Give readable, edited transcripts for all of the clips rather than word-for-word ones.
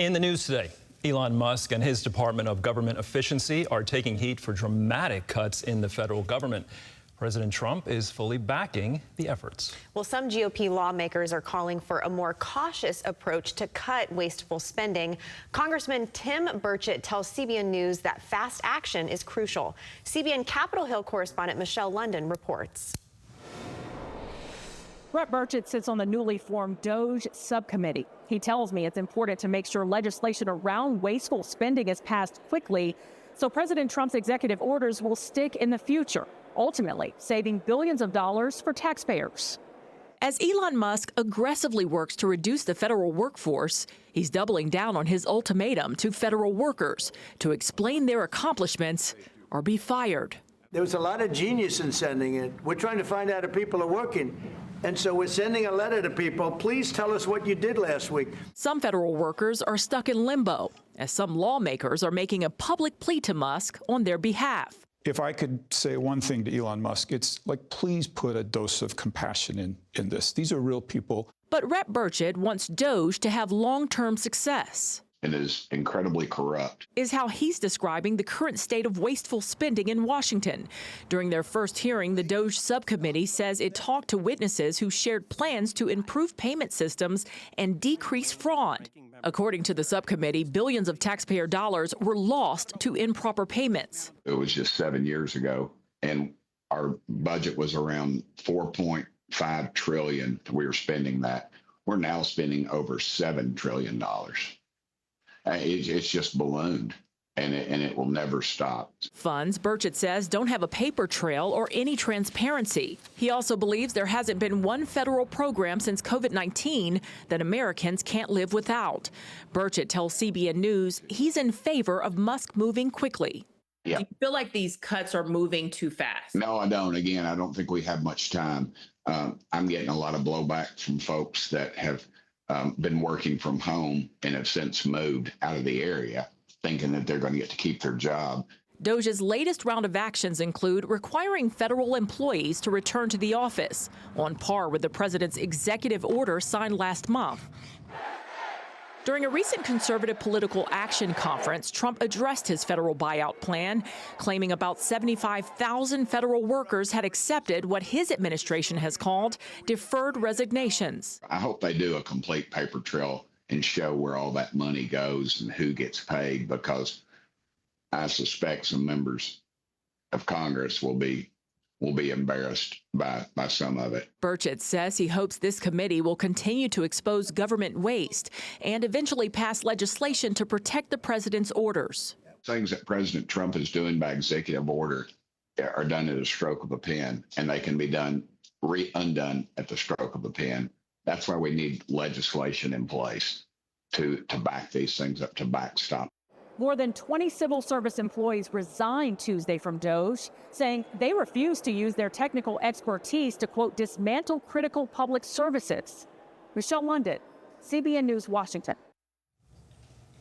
In the news today, Elon Musk and his Department of Government Efficiency are taking heat for dramatic cuts in the federal government. President Trump is fully backing the efforts. Well, some GOP lawmakers are calling for a more cautious approach to cut wasteful spending. Congressman Tim Burchett tells CBN News that fast action is crucial. CBN Capitol Hill correspondent Michelle London reports. Brett Burchett sits on the newly formed DOGE subcommittee. He tells me it's important to make sure legislation around wasteful spending is passed quickly so President Trump's executive orders will stick in the future, ultimately saving billions of dollars for taxpayers. As Elon Musk aggressively works to reduce the federal workforce, he's doubling down on his ultimatum to federal workers to explain their accomplishments or be fired. There was a lot of genius in sending it. We're trying to find out if people are working. And so we're sending a letter to people. Please tell us what you did last week. Some federal workers are stuck in limbo, as some lawmakers are making a public plea to Musk on their behalf. If I could say one thing to Elon Musk, it's like, please put a dose of compassion in this. These are real people. But Brett Burchett wants DOGE to have long-term success. And is incredibly corrupt. Is how he's describing the current state of wasteful spending in Washington. During their first hearing, the DOGE subcommittee says it talked to witnesses who shared plans to improve payment systems and decrease fraud. According to the subcommittee, billions of taxpayer dollars were lost to improper payments. It was just 7 years ago, and our budget was around $4.5 trillion. We were spending that. We're now spending over $7 trillion. It's just ballooned, and it will never stop. Funds, Burchett says, don't have a paper trail or any transparency. He also believes there hasn't been one federal program since COVID-19 that Americans can't live without. Burchett tells CBN News he's in favor of Musk moving quickly. Yeah. Do you feel like these cuts are moving too fast? No, I don't. Again, I don't think we have much time. I'm getting a lot of blowback from folks that have been working from home and have since moved out of the area, thinking that they're going to get to keep their job. DOGE's latest round of actions include requiring federal employees to return to the office, on par with the president's executive order signed last month. During a recent conservative political action conference, Trump addressed his federal buyout plan, claiming about 75,000 federal workers had accepted what his administration has called deferred resignations. I hope they do a complete paper trail and show where all that money goes and who gets paid, because I suspect some members of Congress will be embarrassed by some of it. Burchett says he hopes this committee will continue to expose government waste and eventually pass legislation to protect the president's orders. Things that President Trump is doing by executive order are done at a stroke of a pen, and they can be undone at the stroke of a pen. That's why we need legislation in place to back these things up, to backstop. More than 20 civil service employees resigned Tuesday from DOGE, saying they refuse to use their technical expertise to, quote, dismantle critical public services. Michelle London, CBN News, Washington.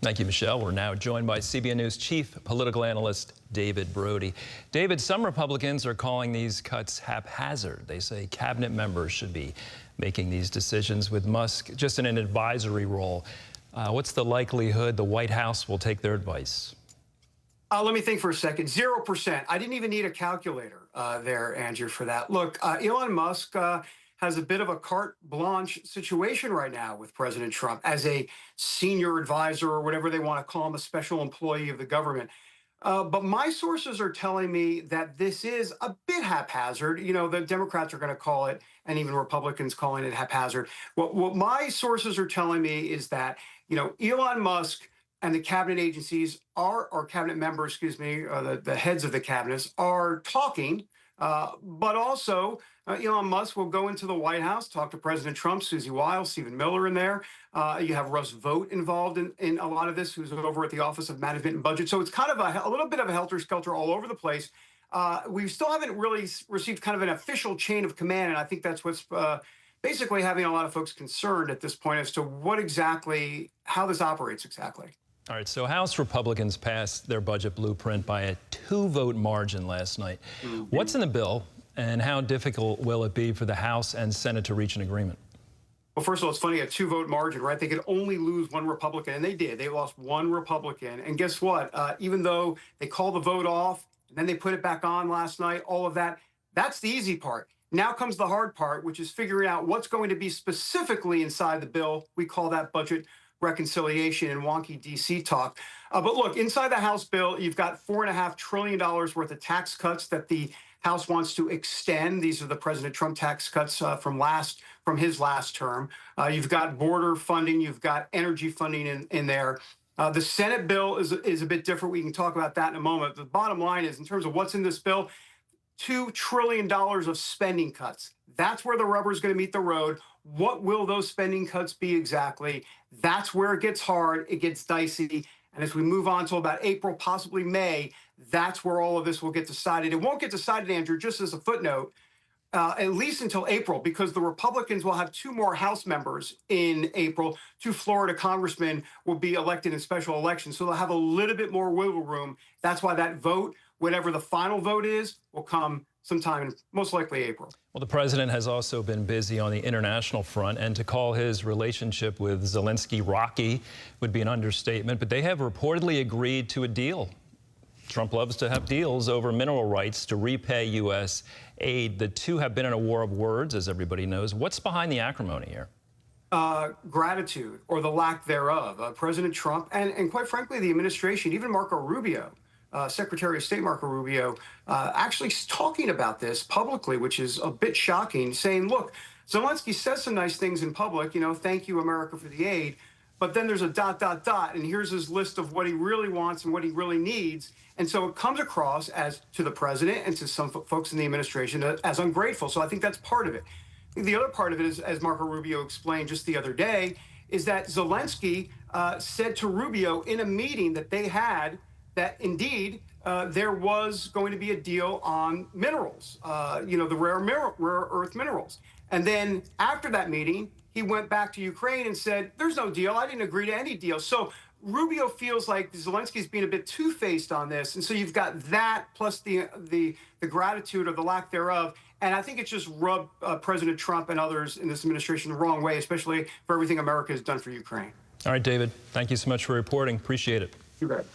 Thank you, Michelle. We're now joined by CBN News chief political analyst David Brody. David, some Republicans are calling these cuts haphazard. They say cabinet members should be making these decisions, with Musk just in an advisory role. What's the likelihood the White House will take their advice? Let me think for a second. 0%. I didn't even need a calculator there, Andrew, for that. Look, Elon Musk has a bit of a carte blanche situation right now with President Trump as a senior advisor, or whatever they want to call him, a special employee of the government. But my sources are telling me that this is a bit haphazard. You know, the Democrats are going to call it, and even Republicans calling it haphazard. What my sources are telling me is that, you know, Elon Musk and the cabinet agencies or cabinet members, the heads of the cabinets are talking, but also Elon Musk will go into the White House, talk to President Trump, Susie Wiles, Stephen Miller in there. You have Russ Vought involved in a lot of this, who's over at the Office of Management and Budget. So it's kind of a little bit of a helter-skelter all over the place. We still haven't really received kind of an official chain of command, and I think that's what's basically having a lot of folks concerned at this point as to how this operates exactly. All right, so House Republicans passed their budget blueprint by a 2-vote margin last night. What's in the bill, and how difficult will it be for the House and Senate to reach an agreement? Well, first of all, it's funny, a 2-vote margin, right? They could only lose one Republican, and they did. They lost one Republican. And guess what? Even though they called the vote off, and then they put it back on last night, all of that, that's the easy part. Now comes the hard part, which is figuring out what's going to be specifically inside the bill. We call that budget reconciliation and wonky DC talk. But look, inside the House bill, you've got $4.5 trillion worth of tax cuts that the House wants to extend. These are the President Trump tax cuts from his last term. You've got border funding. You've got energy funding in there. The Senate bill is a bit different. We can talk about that in a moment. The bottom line is, in terms of what's in this bill, $2 trillion of spending cuts. That's where the rubber is going to meet the road. What will those spending cuts be exactly? That's where it gets hard. It gets dicey. And as we move on to about April, possibly May, that's where all of this will get decided. It won't get decided, Andrew, just as a footnote, at least until April, because the Republicans will have 2 more House members in April. 2 Florida congressmen will be elected in special elections. So they'll have a little bit more wiggle room. That's why that vote, whatever the final vote is, will come sometime in most likely April. Well, the president has also been busy on the international front, and to call his relationship with Zelensky rocky would be an understatement, but they have reportedly agreed to a deal. Trump loves to have deals over mineral rights to repay U.S. aid. The two have been in a war of words, as everybody knows. What's behind the acrimony here? Gratitude, or the lack thereof. President Trump and quite frankly, the administration, even Marco Rubio, Secretary of State Marco Rubio, actually talking about this publicly, which is a bit shocking, saying, look, Zelensky says some nice things in public, thank you, America, for the aid, but then there's a ... and here's his list of what he really wants and what he really needs. And so it comes across as, to the president and to some folks in the administration, as ungrateful. So I think that's part of it. I think the other part of it is, as Marco Rubio explained just the other day, is that Zelensky said to Rubio in a meeting that they had that indeed there was going to be a deal on minerals, the rare earth minerals. And then after that meeting, he went back to Ukraine and said, there's no deal. I didn't agree to any deal. So Rubio feels like Zelensky's being a bit two-faced on this. And so you've got that plus the gratitude or the lack thereof. And I think it's just rubbed President Trump and others in this administration the wrong way, especially for everything America has done for Ukraine. All right, David, thank you so much for reporting. Appreciate it. You bet.